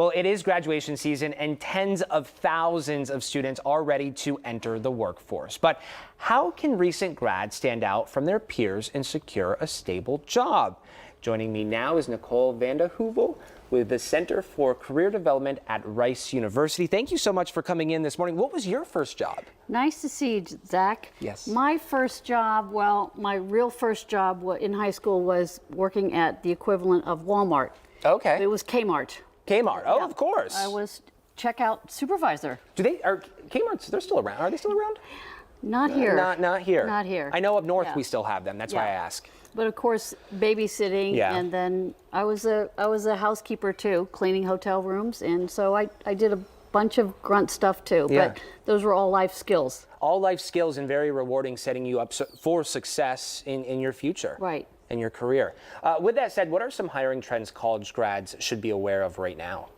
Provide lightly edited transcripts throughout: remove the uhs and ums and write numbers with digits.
Well, it is graduation season and tens of thousands of students are ready to enter the workforce. But how can recent grads stand out from their peers and secure a stable job? Joining me now is Nicole Vanderheuvel with the Center for Career Development at Rice University. Thank you so much for coming in this morning. What was your first job? Nice to see you, Zach. Yes. My first job, well, my real first job in high school was working at the equivalent of Walmart. Okay. It was Kmart. Kmart. Oh, Yeah. of course. I was checkout supervisor. Are Kmart's, they're still around. Are they still around? Not here. Not here. Not here. I know up north Yeah. we still have them. That's why I ask. But of course, babysitting, Yeah. and then I was a housekeeper too, cleaning hotel rooms, and so I did a bunch of grunt stuff too. Yeah. But those were all life skills. All life skills and very rewarding, setting you up for success in your future. Right. In your career. With that said, what are some hiring trends college grads should be aware of right now?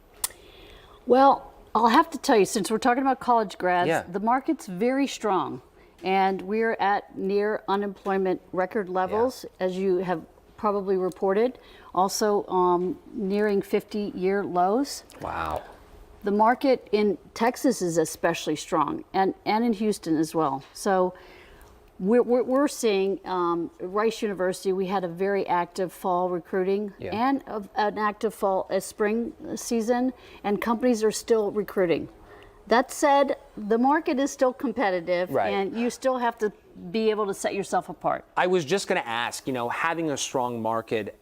Well, I'll have to tell you, since we're talking about college grads, Yeah. the market's very strong, and we're at near unemployment record levels, as you have probably reported. Also, nearing 50-year lows. Wow. The market in Texas is especially strong, and in Houston as well. So we're seeing Rice University. We had a very active fall recruiting and an active spring season, and companies are still recruiting. That said, the market is still competitive, and you still have to be able to set yourself apart. I was just going to ask, having a strong market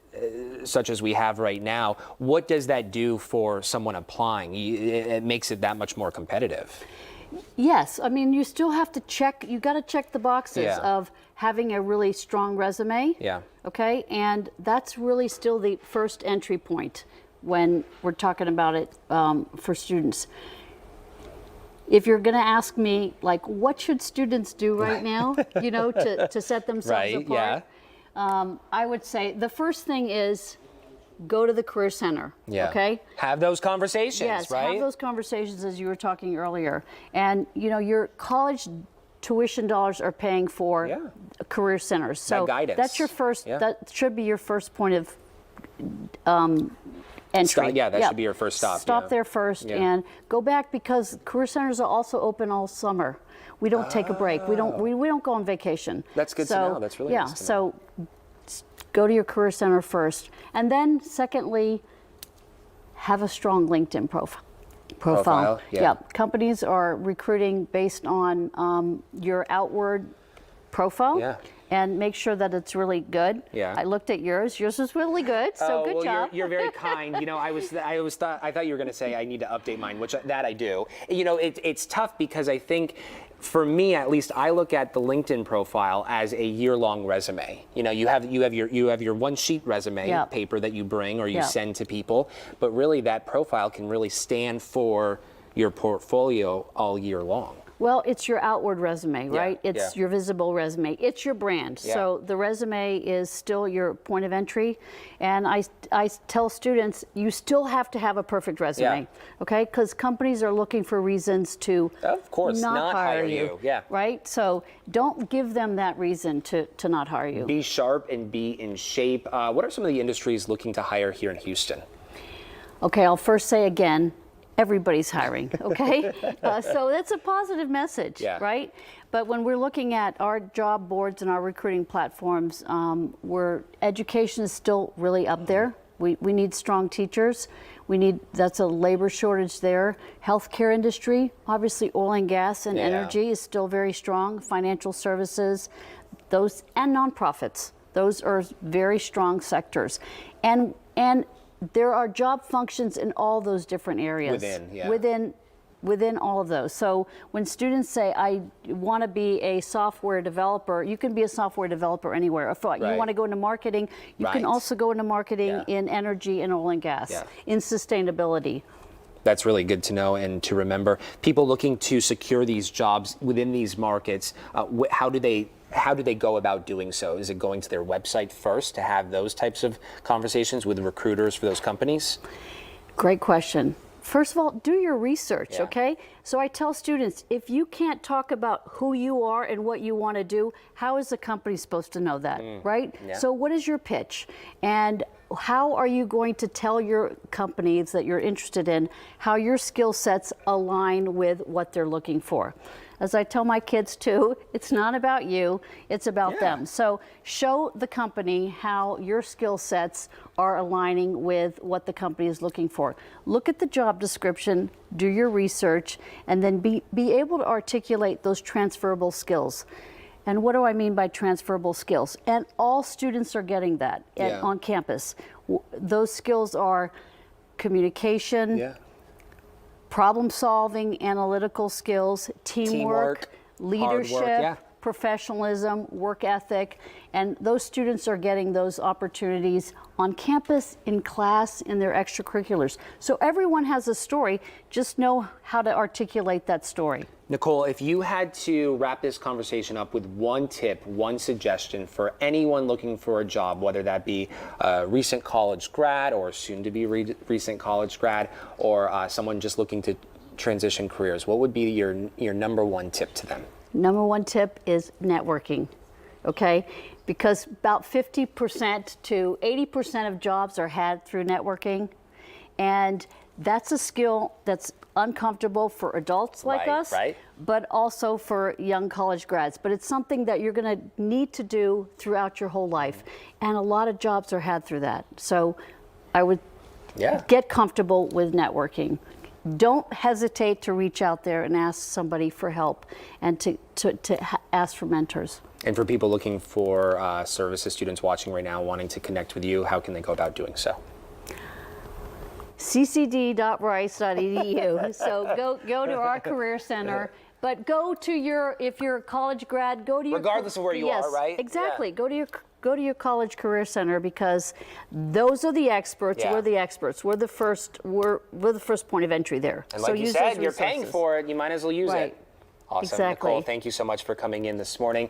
such as we have right now, what does that do for someone applying? It makes it that much more competitive. Yes, I mean, you still have to check, you got to check the boxes of having a really strong resume. Yeah. Okay, and that's really still the first entry point when we're talking about it for students. If you're going to ask me, like, what should students do right now, to set themselves apart? I would say the first thing is go to the Career Center. Yeah. Okay. Have those conversations, yes, right? have those conversations as you were talking earlier. And, your college tuition dollars are paying for career centers. So guidance. that's your first, that should be your first point of entry. That should be your first stop. Stop there first and go back, because career centers are also open all summer. We don't take a break. We don't go on vacation. That's good to know. That's really nice to know. So go to your career center first, and then secondly, have a strong LinkedIn profile. Yeah. Companies are recruiting based on your outward profile. Yeah. And make sure that it's really good. Yeah. I looked at yours. Yours was really good. So good job. You're very kind. I thought you were going to say I need to update mine, which that I do. It's tough because I think, for me at least, I look at the LinkedIn profile as a year-long resume. You have your one-sheet resume paper that you bring or you send to people, but really that profile can really stand for your portfolio all year long. Well, it's your outward resume, right? It's your visible resume. It's your brand. Yeah. So the resume is still your point of entry. And I tell students, you still have to have a perfect resume, okay? Because companies are looking for reasons to not hire you. Yeah. Right? So don't give them that reason to not hire you. Be sharp and be in shape. What are some of the industries looking to hire here in Houston? Okay, I'll first say again, everybody's hiring, okay? So that's a positive message, right? But when we're looking at our job boards and our recruiting platforms, education is still really up there. We need strong teachers. That's a labor shortage there. Healthcare industry, obviously oil and gas and energy is still very strong. Financial services, those, and nonprofits. Those are very strong sectors. And there are job functions in all those different areas. Within all of those. So when students say, I want to be a software developer, you can be a software developer anywhere. If you want to go into marketing, you can also go into marketing in energy and oil and gas, in sustainability. That's really good to know and to remember. People looking to secure these jobs within these markets, how do they go about doing so? Is it going to their website first to have those types of conversations with recruiters for those companies? Great question. First of all, do your research, okay? So I tell students, if you can't talk about who you are and what you want to do, how is the company supposed to know that, right? So what is your pitch? And how are you going to tell your companies that you're interested in how your skill sets align with what they're looking for? As I tell my kids too, it's not about you, it's about them. So show the company how your skill sets are aligning with what the company is looking for. Look at the job description, do your research, and then be able to articulate those transferable skills. And what do I mean by transferable skills? And all students are getting that on campus. Those skills are communication, problem solving, analytical skills, teamwork, leadership, professionalism, work ethic, and those students are getting those opportunities on campus, in class, in their extracurriculars. So everyone has a story, just know how to articulate that story. Nicole, if you had to wrap this conversation up with one tip, one suggestion for anyone looking for a job, whether that be a recent college grad or soon to be recent college grad, or someone just looking to transition careers, what would be your number one tip to them? Number one tip is networking, okay? Because about 50% to 80% of jobs are had through networking, and that's a skill that's uncomfortable for adults like us, but also for young college grads. But it's something that you're going to need to do throughout your whole life, and a lot of jobs are had through that. So I would get comfortable with networking. Don't hesitate to reach out there and ask somebody for help, and to ask for mentors. And for people looking for services, students watching right now wanting to connect with you, how can they go about doing so? ccd.rice.edu. So go to our career center, but go to if you're a college grad, go to your, regardless of where you are, right? Exactly. Go to your college career center, because those are the experts. We're the experts. We're the first point of entry there. And like you said, you're paying for it. You might as well use it. Awesome. Exactly. Nicole, thank you so much for coming in this morning.